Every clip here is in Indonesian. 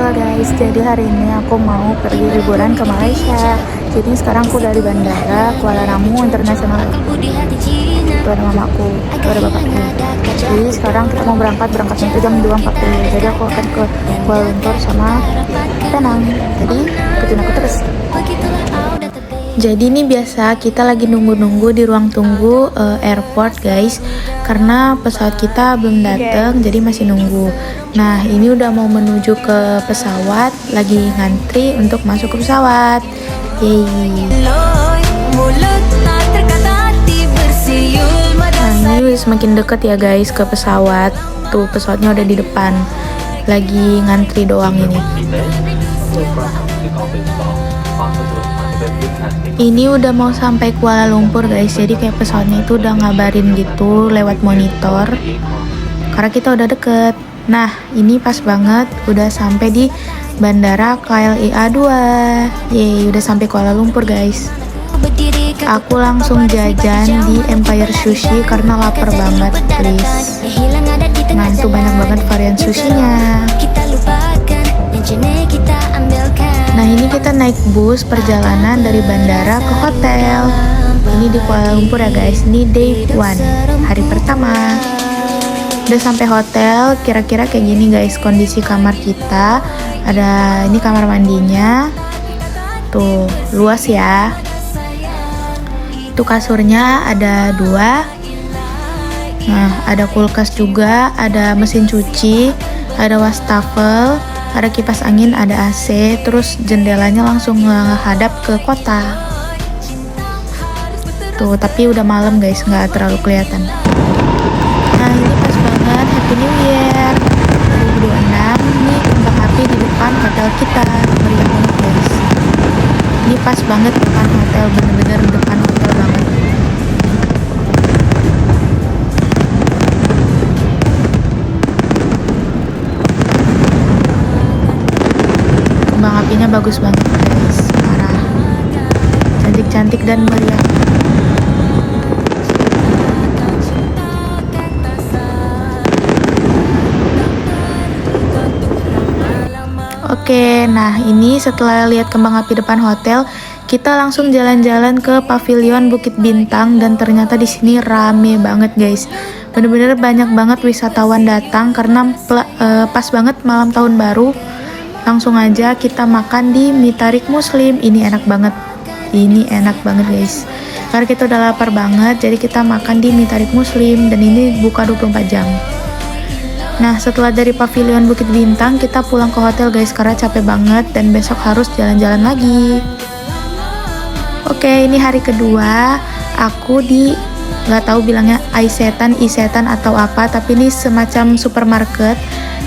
Halo guys, jadi hari ini aku mau pergi liburan ke Malaysia. Jadi sekarang aku dari bandara Kuala Namu International. Itu ada mamaku, itu ada bapakku. Jadi sekarang kita mau berangkatnya itu jam 2.40. Jadi aku akan ke Kuala Lumpur sama Penang. Jadi ikutin aku terus. Jadi ini biasa kita lagi nunggu-nunggu di ruang tunggu airport guys, karena pesawat kita belum datang, jadi masih nunggu. Nah ini udah mau menuju ke pesawat, lagi ngantri untuk masuk ke pesawat. Yeay. Nah ini udah semakin deket ya guys ke pesawat. Tuh pesawatnya udah di depan, lagi ngantri doang ini. Ini udah mau sampai Kuala Lumpur guys, jadi kayak pesawatnya itu udah ngabarin gitu lewat monitor karena kita udah deket. Nah ini pas banget udah sampai di Bandara KLIA 2. Yeay, udah sampai Kuala Lumpur guys. Aku langsung jajan di Empire Sushi karena lapar banget please. Nah itu banyak banget varian sushinya. Nah ini kita naik bus perjalanan dari bandara ke hotel. Ini di Kuala Lumpur ya guys. Ini day 1, hari pertama. Udah sampai hotel, kira-kira kayak gini guys kondisi kamar kita. Ada ini kamar mandinya. Tuh luas ya. Tuh kasurnya ada 2. Nah ada kulkas juga, ada mesin cuci, ada wastafel, ada kipas angin, ada AC, terus jendelanya langsung menghadap ke kota. Tuh, tapi udah malam guys, nggak terlalu kelihatan. Nah, ini pas banget Happy New Year 2026. Ini kembang api di depan hotel kita, meriah banget guys. Ini pas banget depan hotel, bener-bener depan hotel banget. Kembang apinya bagus banget guys, parah, cantik-cantik dan meriah. Oke, nah ini setelah lihat kembang api depan hotel, kita langsung jalan-jalan ke pavilion Bukit Bintang dan ternyata di sini rame banget guys. Bener-bener banyak banget wisatawan datang karena pas banget malam tahun baru. Langsung aja kita makan di mie tarik muslim. Ini enak banget. Ini enak banget guys. Karena kita udah lapar banget, jadi kita makan di mie tarik muslim. Dan ini buka 24 jam. Nah setelah dari pavilion Bukit Bintang, kita pulang ke hotel guys, karena capek banget dan besok harus jalan-jalan lagi. Oke, ini hari kedua. Aku di nggak tahu bilangnya isetan atau apa, tapi ini semacam supermarket.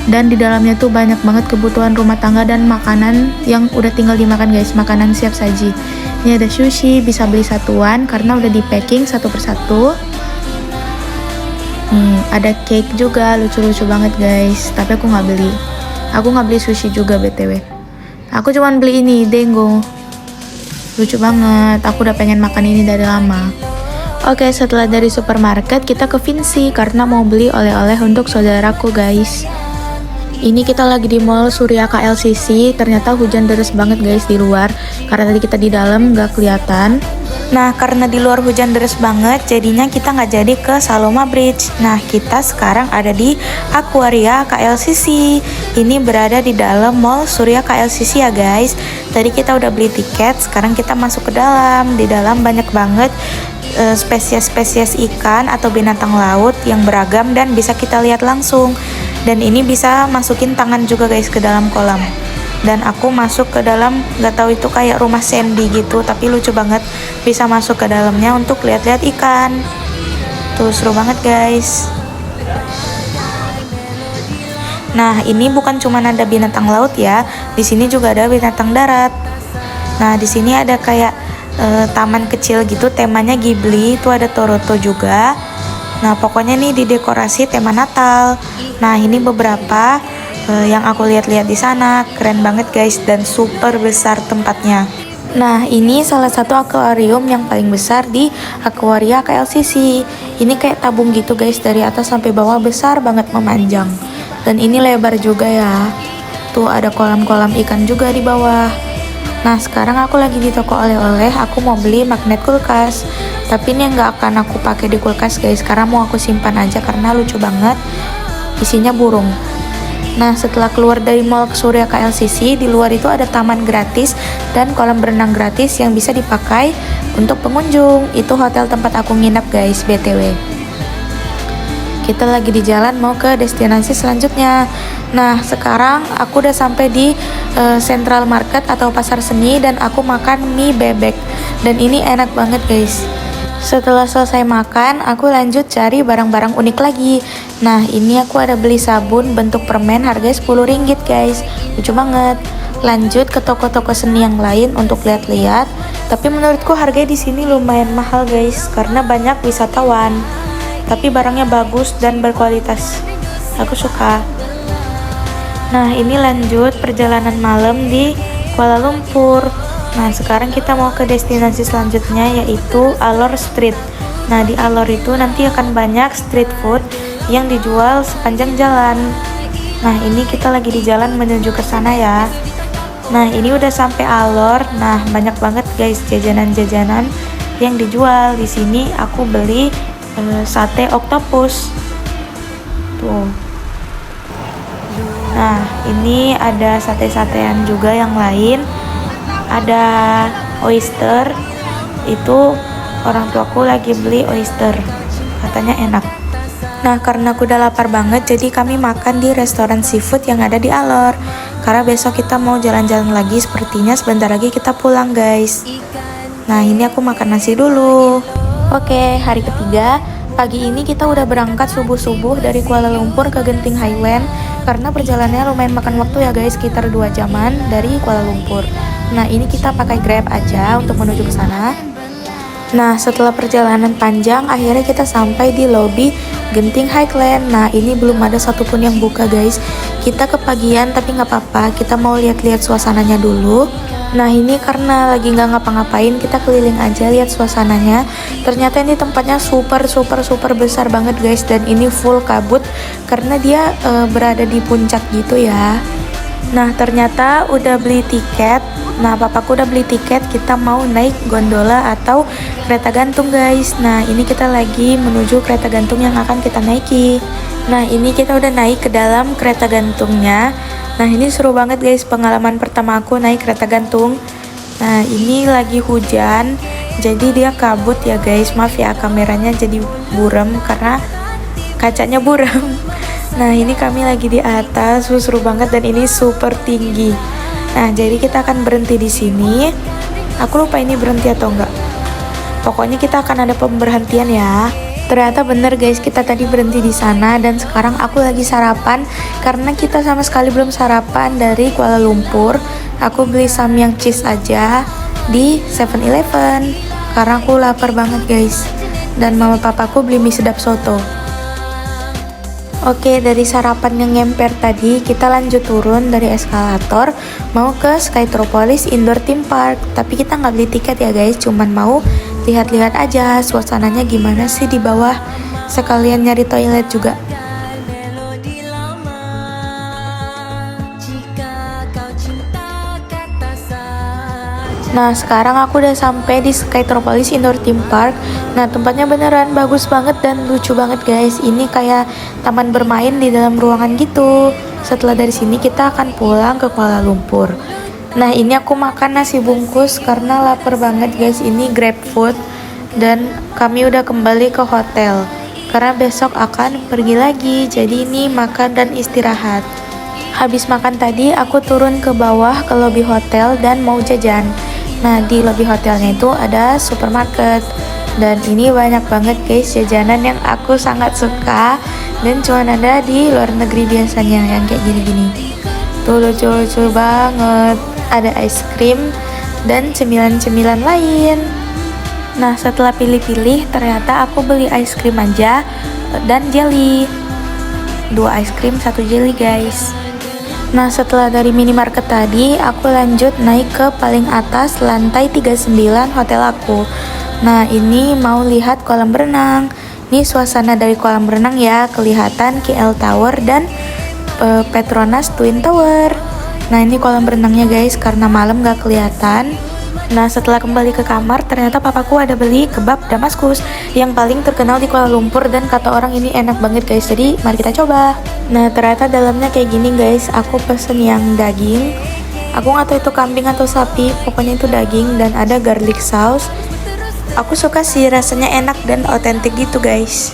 Dan di dalamnya tuh banyak banget kebutuhan rumah tangga dan makanan yang udah tinggal dimakan guys, makanan siap saji. Ini ada sushi, bisa beli satuan karena udah di packing satu persatu. Ada cake juga, lucu-lucu banget guys, tapi aku nggak beli. Aku nggak beli sushi juga btw. Aku cuman beli ini, Dengo. Lucu banget, aku udah pengen makan ini dari lama. Oke, setelah dari supermarket kita ke Vinci karena mau beli oleh-oleh untuk saudaraku guys. Ini kita lagi di Mall Surya KLCC. Ternyata hujan deras banget guys di luar, karena tadi kita di dalam nggak kelihatan. Nah karena di luar hujan deras banget, jadinya kita nggak jadi ke Saloma Bridge. Nah kita sekarang ada di Aquaria KLCC. Ini berada di dalam Mall Surya KLCC ya guys. Tadi kita udah beli tiket, sekarang kita masuk ke dalam. Di dalam banyak banget spesies-spesies ikan atau binatang laut yang beragam dan bisa kita lihat langsung. Dan ini bisa masukin tangan juga guys ke dalam kolam. Dan aku masuk ke dalam, nggak tahu itu kayak rumah Sandy gitu, tapi lucu banget. Bisa masuk ke dalamnya untuk lihat-lihat ikan. Tuh seru banget guys. Nah ini bukan cuma ada binatang laut ya, di sini juga ada binatang darat. Nah di sini ada kayak taman kecil gitu, temanya Ghibli. Itu ada Toroto juga. Nah pokoknya nih didekorasi tema Natal. Nah ini beberapa yang aku lihat-lihat di sana, keren banget guys dan super besar tempatnya. Nah ini salah satu akuarium yang paling besar di Aquaria KLCC. Ini kayak tabung gitu guys, dari atas sampai bawah besar banget memanjang. Dan ini lebar juga ya. tuh ada kolam-kolam ikan juga di bawah. Nah sekarang aku lagi di toko oleh-oleh, aku mau beli magnet kulkas. Tapi ini nggak akan aku pakai di kulkas guys, karena mau aku simpan aja karena lucu banget. Isinya burung. Nah setelah keluar dari Mall Surya KLCC, di luar itu ada taman gratis dan kolam berenang gratis yang bisa dipakai untuk pengunjung. Itu hotel tempat aku nginap guys, BTW. Kita lagi di jalan mau ke destinasi selanjutnya. Nah sekarang aku udah sampai di Central Market atau pasar seni dan aku makan mie bebek. Dan ini enak banget guys. Setelah selesai makan, aku lanjut cari barang-barang unik lagi. Nah, ini aku ada beli sabun bentuk permen harganya Rp10 guys. Lucu banget. Lanjut ke toko-toko seni yang lain untuk lihat-lihat. Tapi menurutku harganya di sini lumayan mahal guys, karena banyak wisatawan. Tapi barangnya bagus dan berkualitas. Aku suka. Nah, ini lanjut perjalanan malam di Kuala Lumpur. Nah sekarang kita mau ke destinasi selanjutnya, yaitu Alor Street. Nah di Alor itu nanti akan banyak street food yang dijual sepanjang jalan. Nah ini kita lagi di jalan menuju ke sana ya. Nah ini udah sampai Alor. Nah banyak banget guys jajanan-jajanan yang dijual di sini. Aku beli sate oktopus tuh. Nah ini ada sate-satean juga yang lain. Ada oyster, itu orang tuaku lagi beli oyster, katanya enak. Nah karena aku udah lapar banget, jadi kami makan di restoran seafood yang ada di Alor. Karena besok kita mau jalan-jalan lagi, sepertinya sebentar lagi kita pulang guys. Nah ini aku makan nasi dulu. Oke, hari ketiga. Pagi ini kita udah berangkat subuh-subuh dari Kuala Lumpur ke Genting Highland. Karena perjalanannya lumayan makan waktu ya guys, sekitar 2 jaman dari Kuala Lumpur. Nah ini kita pakai Grab aja untuk menuju ke sana. Nah setelah perjalanan panjang, akhirnya kita sampai di lobi Genting Highland. Nah ini belum ada satupun yang buka guys. Kita kepagian tapi nggak apa-apa, kita mau lihat-lihat suasananya dulu. Nah ini karena lagi nggak ngapa-ngapain, kita keliling aja lihat suasananya. Ternyata ini tempatnya super besar banget guys, dan ini full kabut karena dia berada di puncak gitu ya. Nah ternyata udah beli tiket. Nah papaku udah beli tiket, kita mau naik gondola atau kereta gantung guys. Nah ini kita lagi menuju kereta gantung yang akan kita naiki. Nah ini kita udah naik ke dalam kereta gantungnya. Nah ini seru banget guys, pengalaman pertama aku naik kereta gantung. Nah ini lagi hujan, jadi dia kabut ya guys. Maaf ya kameranya jadi buram karena kacanya buram. Nah ini kami lagi di atas, seru banget dan ini super tinggi. Nah jadi kita akan berhenti di sini. Aku lupa ini berhenti atau enggak. Pokoknya kita akan ada pemberhentian ya. Ternyata bener guys, kita tadi berhenti di sana dan sekarang aku lagi sarapan karena kita sama sekali belum sarapan dari Kuala Lumpur. Aku beli samyang cheese aja di 7-Eleven karena aku lapar banget guys. Dan mama papaku beli mie sedap soto. Oke, dari sarapan yang ngemper tadi, kita lanjut turun dari eskalator mau ke Skytropolis Indoor Theme Park. Tapi kita nggak beli tiket ya guys, cuman mau lihat-lihat aja suasananya gimana sih di bawah, sekalian nyari toilet juga. Nah sekarang aku udah sampai di Skytropolis Indoor Theme Park. Nah tempatnya beneran bagus banget dan lucu banget guys. Ini kayak taman bermain di dalam ruangan gitu. Setelah dari sini kita akan pulang ke Kuala Lumpur. Nah ini aku makan nasi bungkus karena lapar banget guys. Ini Grab food. Dan kami udah kembali ke hotel karena besok akan pergi lagi. Jadi ini makan dan istirahat. Habis makan tadi aku turun ke bawah ke lobi hotel dan mau jajan. Nah di lobi hotelnya itu ada supermarket. Dan ini banyak banget guys jajanan yang aku sangat suka. Dan cuma ada di luar negeri biasanya yang kayak gini-gini. Tuh lucu-lucu banget. Ada es krim dan cemilan-cemilan lain. Nah setelah pilih-pilih ternyata aku beli es krim aja dan jelly. 2 es krim 1 jelly guys. Nah setelah dari minimarket tadi aku lanjut naik ke paling atas lantai 39 hotel aku. Nah ini mau lihat kolam berenang. Ini suasana dari kolam berenang ya, kelihatan KL Tower dan Petronas Twin Tower. Nah ini kolam berenangnya guys, karena malam gak kelihatan. Nah setelah kembali ke kamar, ternyata papaku ada beli kebab Damaskus yang paling terkenal di Kuala Lumpur, dan kata orang ini enak banget guys, jadi mari kita coba. Nah ternyata dalamnya kayak gini guys. Aku pesen yang daging, aku nggak tahu itu kambing atau sapi, pokoknya itu daging, dan ada garlic sauce. Aku suka sih, rasanya enak dan otentik gitu guys.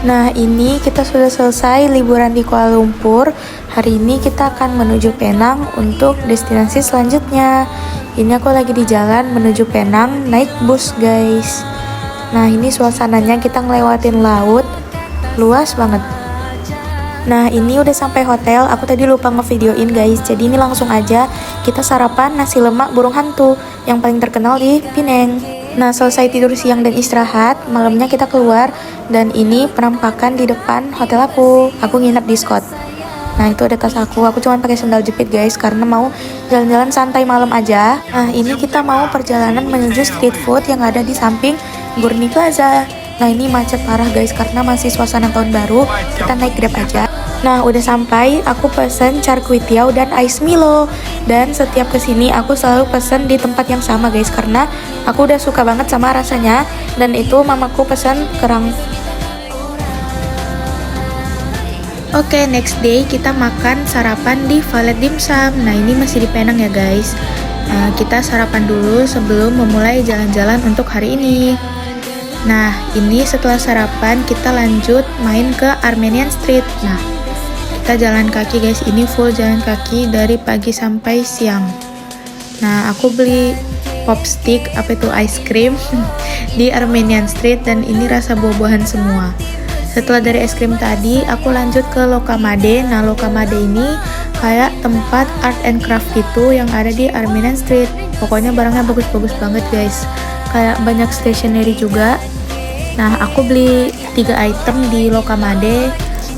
Nah ini kita sudah selesai liburan di Kuala Lumpur. Hari ini kita akan menuju Penang untuk destinasi selanjutnya. Ini aku lagi di jalan menuju Penang naik bus guys. Nah ini suasananya, kita ngelewatin laut, luas banget. Nah ini udah sampai hotel, aku tadi lupa ngevideoin guys, jadi ini langsung aja kita sarapan nasi lemak burung hantu yang paling terkenal di Penang. Nah selesai tidur siang dan istirahat, malamnya kita keluar, dan ini penampakan di depan hotel aku nginep di Scott. Nah itu ada tas aku cuma pakai sandal jepit guys, karena mau jalan-jalan santai malam aja. Nah ini kita mau perjalanan menuju street food yang ada di samping Gurney Plaza. Nah ini macet parah guys, karena masih suasana tahun baru, kita naik Grab aja. Nah udah sampai, aku pesen char kway teow dan ice Milo. Dan setiap kesini aku selalu pesen di tempat yang sama guys, karena aku udah suka banget sama rasanya. Dan itu mamaku pesen kerang. Oke, next day kita makan sarapan di Valet Dim Sum. Nah ini masih di Penang ya guys. Kita sarapan dulu sebelum memulai jalan-jalan untuk hari ini. Nah ini setelah sarapan kita lanjut main ke Armenian Street. Nah kita jalan kaki guys, ini full jalan kaki dari pagi sampai siang. Nah aku beli popstick, apa itu, ice cream di Armenian Street, dan ini rasa buah-buahan semua. Setelah dari es krim tadi, aku lanjut ke Lokamade. Nah Lokamade ini kayak tempat art and craft gitu yang ada di Armenian Street. Pokoknya barangnya bagus-bagus banget guys, kayak banyak stationery juga. Nah aku beli 3 item di Lokamade,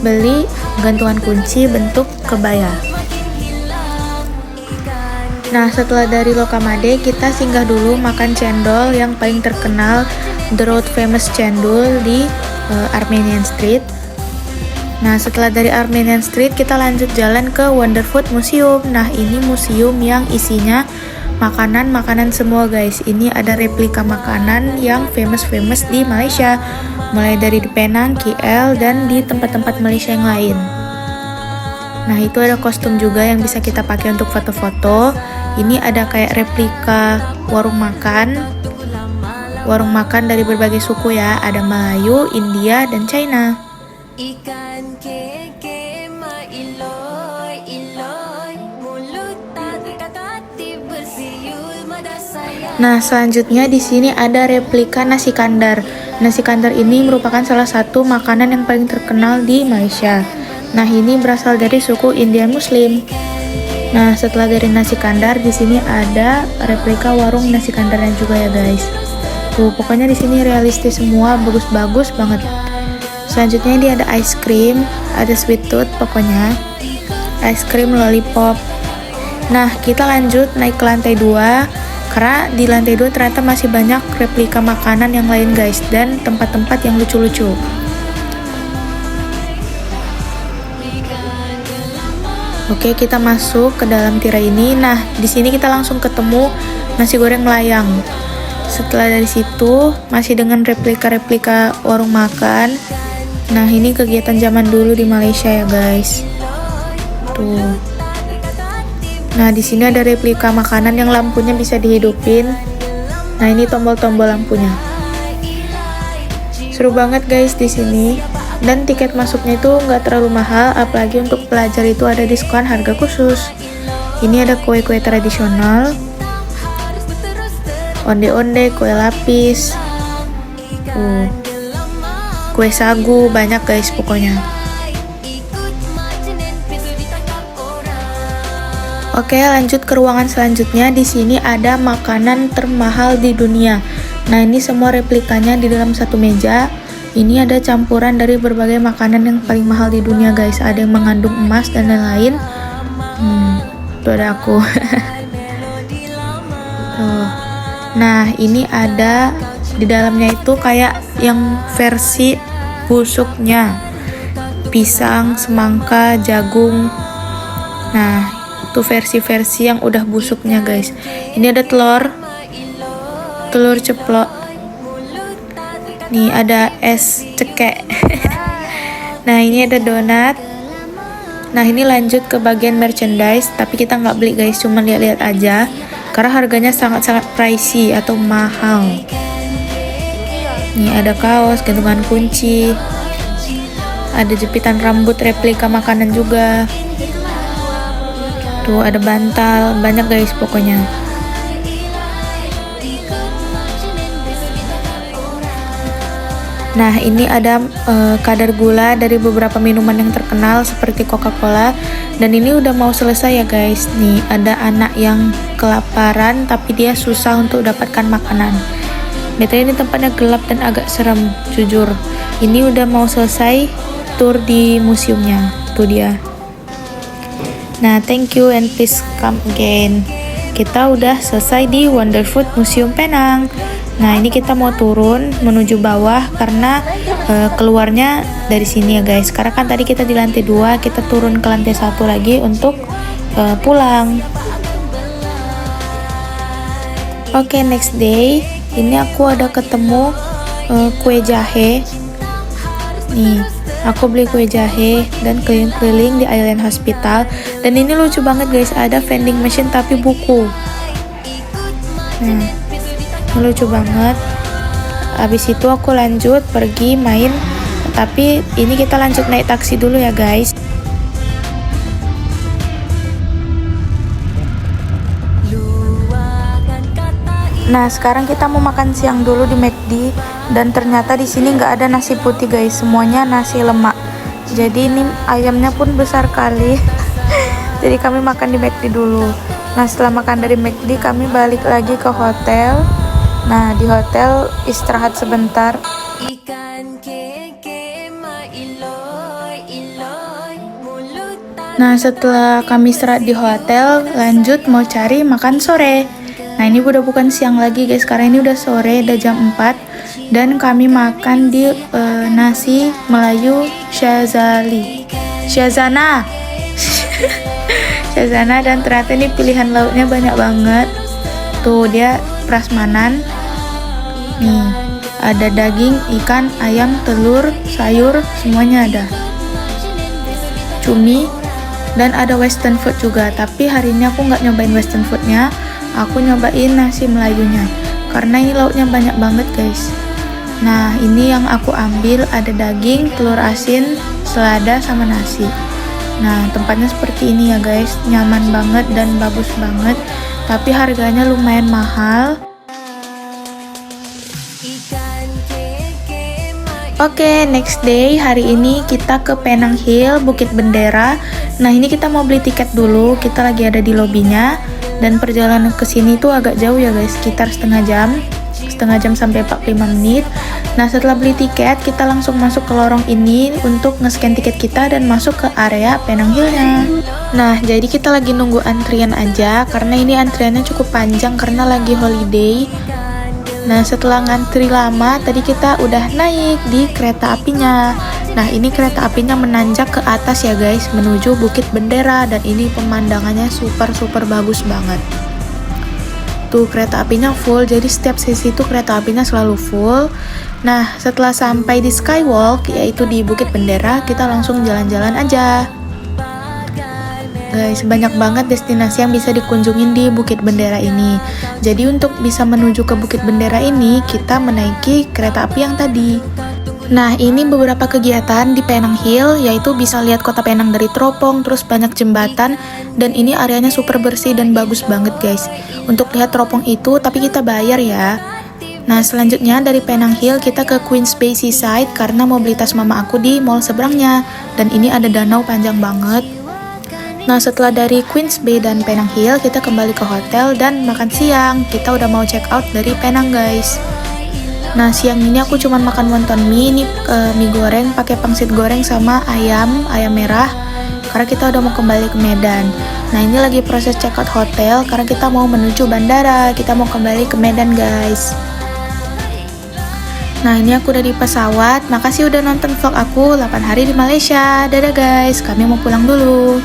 beli gantungan kunci bentuk kebaya. Nah setelah dari Lokamade, kita singgah dulu makan cendol yang paling terkenal, the road famous cendol di Armenian Street. Nah setelah dari Armenian Street kita lanjut jalan ke Wonder Food Museum. Nah ini museum yang isinya makanan-makanan semua guys. Ini ada replika makanan yang famous di Malaysia, mulai dari di Penang, KL, dan di tempat-tempat Malaysia yang lain. Nah itu ada kostum juga yang bisa kita pakai untuk foto-foto. Ini ada kayak replika warung makan dari berbagai suku ya, ada Melayu, India, dan China. Nah selanjutnya di sini ada replika nasi kandar. Nasi kandar ini merupakan salah satu makanan yang paling terkenal di Malaysia. Nah ini berasal dari suku India Muslim. Nah setelah dari nasi kandar, di sini ada replika warung nasi kandarnya juga ya guys. Tuh, pokoknya di sini realistis semua, bagus-bagus banget. Selanjutnya ini ada ice cream, ada sweet tooth, pokoknya ice cream lollipop. Nah kita lanjut naik ke lantai 2, karena di lantai 2 ternyata masih banyak replika makanan yang lain guys, dan tempat-tempat yang lucu-lucu. Oke, kita masuk ke dalam tirai ini. Nah di sini kita langsung ketemu nasi goreng melayang. Setelah dari situ masih dengan replika-replika warung makan. Nah ini kegiatan zaman dulu di Malaysia ya guys. Tuh. Nah di sini ada replika makanan yang lampunya bisa dihidupin. Nah ini tombol-tombol lampunya. Seru banget guys di sini. Dan tiket masuknya itu nggak terlalu mahal, apalagi untuk pelajar itu ada diskon harga khusus. Ini ada kue-kue tradisional, onde-onde, kue lapis, kue sagu, banyak guys pokoknya. Oke, lanjut ke ruangan selanjutnya. Di sini ada makanan termahal di dunia. Nah, ini semua replikanya di dalam satu meja. Ini ada campuran dari berbagai makanan yang paling mahal di dunia guys. Ada yang mengandung emas dan lain-lain. tuh ada aku. Tuh. Nah, ini ada di dalamnya itu kayak yang versi busuknya. Pisang, semangka, jagung. Nah, itu versi-versi yang udah busuknya, guys. Ini ada telur ceplok. Nih ada es cekek. Nah, ini ada donat. Nah, ini lanjut ke bagian merchandise, tapi kita nggak beli guys, cuma lihat-lihat aja karena harganya sangat-sangat pricey atau mahal. Nih ada kaos, gantungan kunci, ada jepitan rambut replika makanan juga. Tuh ada bantal, banyak guys pokoknya. Nah, ini ada kadar gula dari beberapa minuman yang terkenal seperti Coca-Cola. Dan ini udah mau selesai ya guys. Nih, ada anak yang kelaparan tapi dia susah untuk dapatkan makanan. Betulnya ini tempatnya gelap dan agak serem, jujur. Ini udah mau selesai tour di museumnya. Tuh dia. Nah, thank you and please come again. Kita udah selesai di Wonderfood Museum Penang. Nah, ini kita mau turun menuju bawah karena keluarnya dari sini ya guys. Karena kan tadi kita di lantai 2, kita turun ke lantai 1 lagi untuk pulang. Oke, next day. Ini aku ada ketemu kue jahe. Nih, aku beli kue jahe dan keliling-keliling di Island Hospital. Dan ini lucu banget guys, ada vending machine tapi buku. Nah, lucu banget. Habis itu aku lanjut pergi main, tapi ini kita lanjut naik taksi dulu ya guys. Nah, sekarang kita mau makan siang dulu di McD dan ternyata di sini nggak ada nasi putih guys, semuanya nasi lemak. Jadi ini ayamnya pun besar kali. Jadi kami makan di McD dulu. Nah, setelah makan dari McD kami balik lagi ke hotel. Nah, di hotel istirahat sebentar. Nah, setelah kami istirahat di hotel, lanjut mau cari makan sore. Nah, ini udah bukan siang lagi guys, karena ini udah sore, udah jam 4. Dan kami makan di nasi Melayu Syazana. Syazana, dan ternyata ini pilihan lauknya banyak banget. Tuh dia prasmanan. Nih, ada daging, ikan, ayam, telur, sayur, semuanya ada. Cumi, dan ada western food juga. Tapi hari ini aku nggak nyobain western foodnya, aku nyobain nasi Melayunya. Karena ini lauknya banyak banget guys. Nah, ini yang aku ambil, ada daging, telur asin, selada, sama nasi. Nah, tempatnya seperti ini ya guys, nyaman banget dan bagus banget. Tapi harganya lumayan mahal. Oke, next day, hari ini kita ke Penang Hill, Bukit Bendera. Nah, ini kita mau beli tiket dulu, kita lagi ada di lobbynya. Dan perjalanan ke sini tuh agak jauh ya guys, sekitar setengah jam sampai 45 menit. Nah, setelah beli tiket, kita langsung masuk ke lorong ini untuk nge-scan tiket kita dan masuk ke area Penang Hill-nya. Nah, jadi kita lagi nunggu antrian aja, karena ini antriannya cukup panjang karena lagi holiday. Nah, setelah ngantri lama, tadi kita udah naik di kereta apinya. Nah, ini kereta apinya menanjak ke atas ya guys, menuju Bukit Bendera. Dan ini pemandangannya super bagus banget. Tuh, kereta apinya full, jadi setiap sesi itu kereta apinya selalu full. Nah, setelah sampai di Skywalk, yaitu di Bukit Bendera, kita langsung jalan-jalan aja. Guys, banyak banget destinasi yang bisa dikunjungin di Bukit Bendera ini. Jadi untuk bisa menuju ke Bukit Bendera ini, kita menaiki kereta api yang tadi. Nah, ini beberapa kegiatan di Penang Hill, yaitu bisa lihat kota Penang dari teropong, terus banyak jembatan, dan ini areanya super bersih dan bagus banget guys. Untuk lihat teropong itu, tapi kita bayar ya. Nah, selanjutnya dari Penang Hill kita ke Queens Bay Seaside karena mobilitas mama aku di mall seberangnya. Dan ini ada danau panjang banget. Nah, setelah dari Queens Bay dan Penang Hill, kita kembali ke hotel dan makan siang. Kita udah mau check out dari Penang guys. Nah, siang ini aku cuma makan wonton mie, ini mie goreng pakai pangsit goreng sama ayam merah. karena kita udah mau kembali ke Medan. Nah ini lagi proses check out hotel karena kita mau menuju bandara. Kita mau kembali ke Medan guys. Nah ini aku udah di pesawat. Makasih udah nonton vlog aku 8 hari di Malaysia. Dadah guys, kami mau pulang dulu.